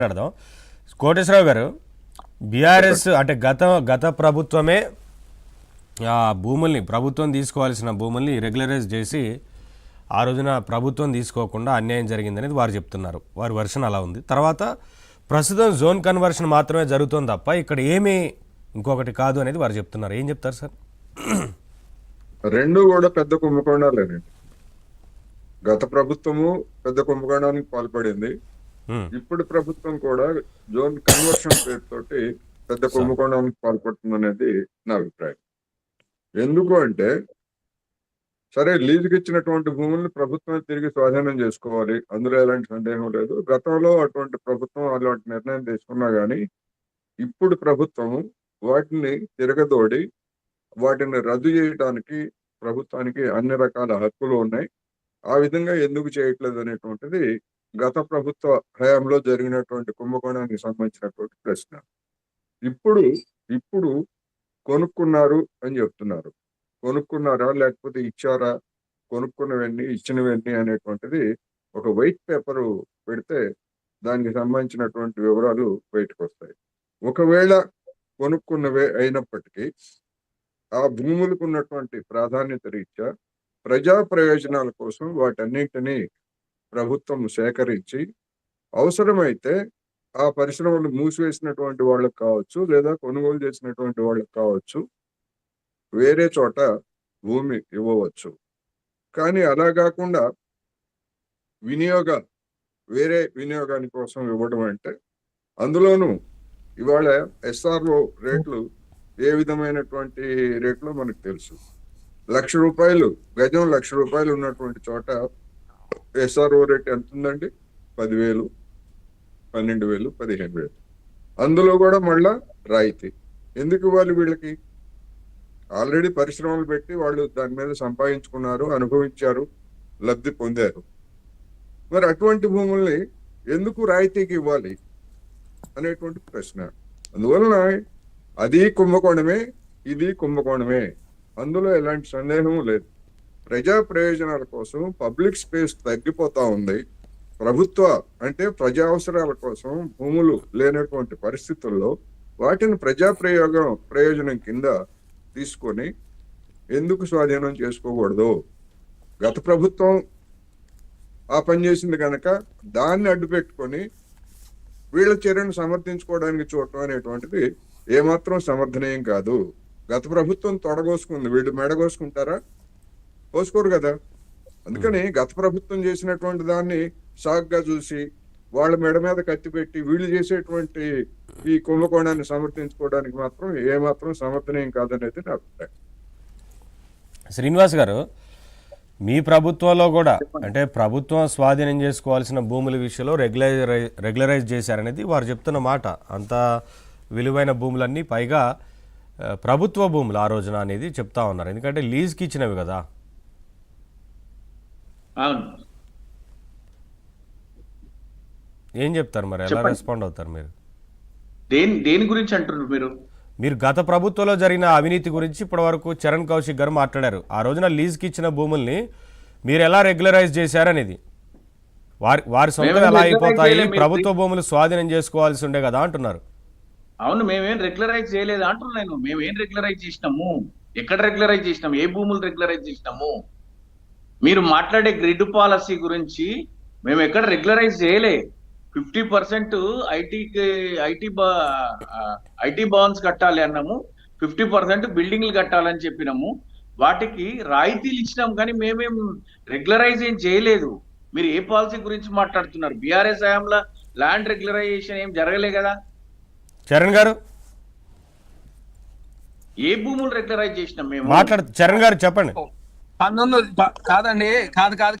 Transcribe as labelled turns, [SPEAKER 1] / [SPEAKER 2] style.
[SPEAKER 1] మాట్లాడదాం. కోటేశ్వరరావు గారు, బీఆర్ఎస్
[SPEAKER 2] చెప్పండి.
[SPEAKER 1] అంటే గత ప్రభుత్వమే ఆ భూముల్ని, ప్రభుత్వం తీసుకోవాల్సిన భూముల్ని రెగ్యులరైజ్ చేసి ఆ రోజున ప్రభుత్వం తీసుకోకుండా అన్యాయం జరిగిందనేది వారు చెప్తున్నారు. వారి వర్షన్ అలా ఉంది. తర్వాత ప్రస్తుతం జోన్ కన్వర్షన్ మాత్రమే జరుగుతుంది తప్ప ఇక్కడ ఏమీ ఇంకొకటి కాదు అనేది వారు చెప్తున్నారు. ఏం చెప్తారు సార్?
[SPEAKER 2] రెండు కూడా పెద్ద కుంభకోణాలేనండి. గత ప్రభుత్వము పెద్ద కుంభకోణానికి పాల్పడింది. ఇప్పుడు ప్రభుత్వం కూడా జోన్ కన్వర్షన్ పేరుతోటి పెద్ద కుంభకోణానికి పాల్పడుతుంది అనేది నా అభిప్రాయం. ఎందుకు అంటే, సరే లీజుకి ఇచ్చినటువంటి భూముల్ని ప్రభుత్వం తిరిగి స్వాధీనం చేసుకోవాలి, అందులో ఎలాంటి సందేహం లేదు. గతంలో అటువంటి ప్రభుత్వం అలాంటి నిర్ణయం తీసుకున్నా గానీ ఇప్పుడు ప్రభుత్వము వాటిని తిరగదోడి వాటిని రద్దు చేయడానికి ప్రభుత్వానికి అన్ని రకాల హక్కులు ఉన్నాయి. ఆ విధంగా ఎందుకు చేయట్లేదు అనేటువంటిది గత ప్రభుత్వ హయాంలో జరిగినటువంటి కుంభకోణానికి సంబంధించినటువంటి ప్రశ్న. ఇప్పుడు ఇప్పుడు కొనుక్కున్నారు అని చెప్తున్నారు. కొనుక్కున్నారా లేకపోతే ఇచ్చారా, కొనుక్కున్నవన్నీ ఇచ్చినవన్నీ అనేటువంటిది ఒక వైట్ పేపర్ పెడితే దానికి సంబంధించినటువంటి వివరాలు బయటకు వస్తాయి. ఒకవేళ కొనుక్కున్నవే అయినప్పటికీ ఆ భూములకు ఉన్నటువంటి ప్రాధాన్యత రీత్యా ప్రజా ప్రయోజనాల కోసం వాటన్నింటినీ ప్రభుత్వం సేకరించి అవసరమైతే ఆ పరిశ్రమలు మూసివేసినటువంటి వాళ్ళకి కావచ్చు, లేదా కొనుగోలు చేసినటువంటి వాళ్ళకి కావచ్చు, వేరే చోట భూమి ఇవ్వవచ్చు. కానీ అలా కాకుండా వేరే వినియోగాని కోసం ఇవ్వడం అంటే, అందులోనూ ఇవాళ ఎస్ఆర్ఓ రేట్లు ఏ విధమైనటువంటి రేట్లో మనకు తెలుసు. ₹1,00,000 గజం, ₹1,00,000 ఉన్నటువంటి చోట ఎస్ఆర్ఓ రేట్ ఎంత ఉందండి? 10,000, 12,000, 15,000. అందులో కూడా మళ్ళా రాయితీ. ఎందుకు ఇవ్వాలి వీళ్ళకి? ఆల్రెడీ పరిశ్రమలు పెట్టి వాళ్ళు దాని మీద సంపాదించుకున్నారు, అనుభవించారు, లబ్ధి పొందారు. మరి అటువంటి భూముల్ని ఎందుకు రాయితీకి ఇవ్వాలి అనేటువంటి ప్రశ్న. అందువలన అది కుంభకోణమే, ఇది కుంభకోణమే, అందులో ఎలాంటి సందేహం లేదు. ప్రజా ప్రయోజనాల కోసం పబ్లిక్ స్పేస్ తగ్గిపోతా ఉంది. ప్రభుత్వ అంటే ప్రజా అవసరాల కోసం భూములు లేనటువంటి పరిస్థితుల్లో వాటిని ప్రయోజనం కింద తీసుకొని ఎందుకు స్వాధీనం చేసుకోకూడదు? గత ప్రభుత్వం ఆ పని చేసింది కనుక దాన్ని అడ్డు పెట్టుకొని వీళ్ళ చర్యను సమర్థించుకోవడానికి చూడటం అనేటువంటిది ఏమాత్రం సమర్థనీయం కాదు. గత ప్రభుత్వం తొడగోసుకుంది, వీళ్ళు మెడగోసుకుంటారా? కోసుకోరు కదా. అందుకని గత ప్రభుత్వం చేసినటువంటి దాన్ని సాగ్గా చూసి వాళ్ళ మెడ మీద కత్తి పెట్టి వీళ్ళు చేసేటువంటి ఈ కుంభకోణాన్ని సమర్థించుకోవడానికి మాత్రం ఏమాత్రం సమర్థనీయం కాదనేది నా అభిప్రాయం.
[SPEAKER 1] శ్రీనివాస్ గారు, మీ ప్రభుత్వంలో కూడా అంటే ప్రభుత్వం స్వాధీనం చేసుకోవాల్సిన భూముల విషయంలో రెగ్యులరైజ్ చేశారనేది వారు చెప్తున్న మాట. అంత విలువైన భూములన్నీ పైగా ప్రభుత్వ భూములు ఆ రోజున అనేది చెప్తా ఉన్నారు. ఎందుకంటే లీజ్కి ఇచ్చినవి కదా.
[SPEAKER 3] అవును,
[SPEAKER 1] ఏం చెప్తారు మరి? ఎలా రెస్పాండ్ అవుతారు మీరు?
[SPEAKER 3] దేని గురించి అంటున్నారు
[SPEAKER 1] మీరు గత ప్రభుత్వంలో జరిగిన అవినీతి గురించి ఇప్పటి వరకు చరణ్ కౌశిక్ గారు మాట్లాడారు. ఆ రోజున లీజ్కి ఇచ్చిన భూముల్ని మీరు ఎలా రెగ్యులరైజ్ చేశారనేది. వారి సొంతం ఎలా అయిపోతాయి, ప్రభుత్వ భూములు స్వాధీనం చేసుకోవాల్సి ఉండే కదా అంటున్నారు.
[SPEAKER 3] అవును, మేమేం రెగ్యులరైజ్ చేయలేదు అంటున్నాను. మేమేం రెగ్యులరైజ్ చేసినాము? ఎక్కడ రెగ్యులరైజ్ చేసినాము? ఏ భూములు రెగ్యులరైజ్ చేసినాము? మీరు మాట్లాడే గ్రిడ్ పాలసీ గురించి మేము ఎక్కడ రెగ్యులరైజ్ చేయలే. 50% ఐటీ బాండ్స్ కట్టాలి అన్నాము, 50% బిల్డింగ్లు కట్టాలని చెప్పినాము. వాటికి రాయితీలు ఇచ్చినాం, కానీ మేమేం రెగ్యులరైజ్ ఏం చేయలేదు. మీరు ఏ పాలసీ గురించి మాట్లాడుతున్నారు? బీఆర్ఎస్ హయాంలో ల్యాండ్ రెగ్యులరైజేషన్ ఏం జరగలే కదా.
[SPEAKER 1] చరణ్ గారు,
[SPEAKER 3] ఏ భూములు రెగ్యులరైజ్ చేసినాం మేము?
[SPEAKER 1] చరణ్ గారు చెప్పండి.
[SPEAKER 4] 19 కాదండి, కాదు